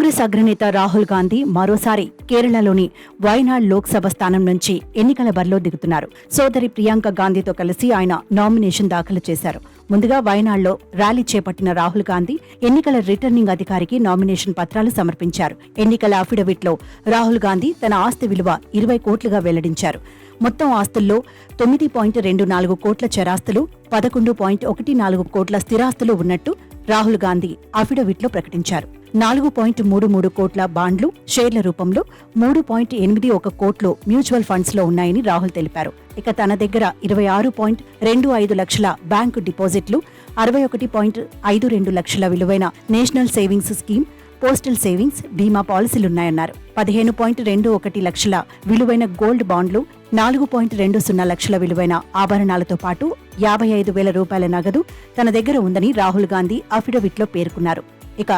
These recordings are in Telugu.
కాంగ్రెస్ అగ్రనేత రాహుల్ గాంధీ మరోసారి కేరళలోని వయనాడ్ లోక్సభ స్థానం నుంచి ఎన్నికల బరిలో దిగుతున్నారు. సోదరి ప్రియాంక గాంధీతో కలిసి ఆయన నామినేషన్ దాఖలు చేశారు. ముందుగా వయనాడ్లో ర్యాలీ చేపట్టిన రాహుల్ గాంధీ ఎన్నికల రిటర్నింగ్ అధికారికి నామినేషన్ పత్రాలు సమర్పించారు. ఎన్నికల అఫిడవిట్లో రాహుల్ గాంధీ తన ఆస్తి విలువ 20 కోట్లుగా వెల్లడించారు. మొత్తం ఆస్తుల్లో 9.24 కోట్ల చరాస్తులు, 11.14 కోట్ల స్థిరాస్తులు ఉన్నట్టు రాహుల్ గాంధీ అఫిడవిట్లో ప్రకటించారు. 4.33 కోట్ల బాండ్లు షేర్ల రూపంలో, 3.81 కోట్లు మ్యూచువల్ ఫండ్స్ లో ఉన్నాయని రాహుల్ తెలిపారు. ఇక తన దగ్గర 26.25 లక్షల బ్యాంకు డిపాజిట్లు, 61.52 లక్షల విలువైన national savings scheme, postal savings, బీమా పాలసీలున్నాయన్నారు. 15.21 లక్షల విలువైన గోల్డ్ బాండ్లు, 4.20 లక్షల విలువైన ఆభరణాలతో పాటు 55,000 రూపాయల నగదు తన దగ్గర ఉందని రాహుల్ గాంధీ అఫిడవిట్లో పేర్కొన్నారు. ఇక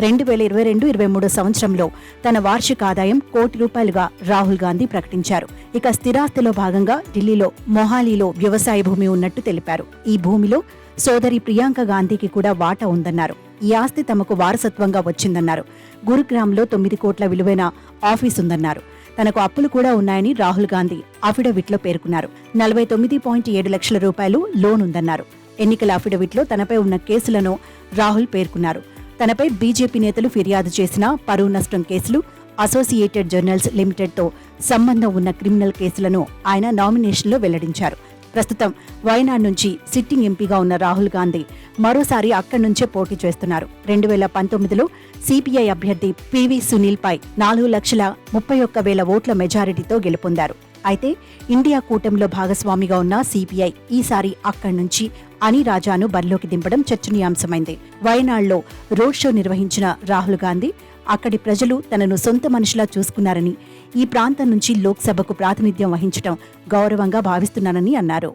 2022-23 సంవత్సరంలో తన వార్షిక ఆదాయం ₹1,00,00,000గా రాహుల్ గాంధీ ప్రకటించారు. ఇక స్థిరాస్తిలో భాగంగా ఢిల్లీలో మొహాలీలో వ్యవసాయ భూమి ఉన్నట్టు తెలిపారు. ఈ భూమిలో సోదరి ప్రియాంక గాంధీకి కూడా వాటా ఉందన్నారు. ఈ ఆస్తి తమకు వారసత్వంగా వచ్చిందన్నారు. గురుగ్రామ్లో 9 కోట్ల విలువైన ఆఫీసుందన్నారు. తనకు అప్పులు కూడా ఉన్నాయని రాహుల్ గాంధీ అఫిడవిట్లో పేర్కొన్నారు. 49.7 లక్షల రూపాయలు లోన్ ఉందన్నారు. ఎన్నికల అఫిడవిట్లో తనపై ఉన్న కేసులను రాహుల్ పేర్కొన్నారు. తనపై బీజేపీ నేతలు ఫిర్యాదు చేసిన పరువు నష్టం కేసులు, అసోసియేటెడ్ జర్నల్స్ లిమిటెడ్తో సంబంధం ఉన్న క్రిమినల్ కేసులను ఆయన నామినేషన్లో వెల్లడించారు. ప్రస్తుతం వయనాడ్ నుంచి సిట్టింగ్ ఎంపీగా ఉన్న రాహుల్ గాంధీ మరోసారి అక్కడి నుంచే పోటీ చేస్తున్నారు. 2019లో సిపిఐ అభ్యర్థి పివి సునీల్ పై 4,31,000 ఓట్ల మెజారిటీతో గెలుపొందారు. అయితే ఇండియా కూటమిలో భాగస్వామిగా ఉన్న సిపిఐ ఈసారి అక్కడి నుంచి అని రాజాను బరిలోకి దింపడం చర్చనీయాంశమైంది. వయనాడ్లో రోడ్ షో నిర్వహించిన రాహుల్ గాంధీ అక్కడి ప్రజలు తనను సొంత మనిషిలా చూసుకున్నారని, ఈ ప్రాంతం నుంచి లోక్సభకు ప్రాతినిధ్యం వహించడం గౌరవంగా భావిస్తున్నానని అన్నారు.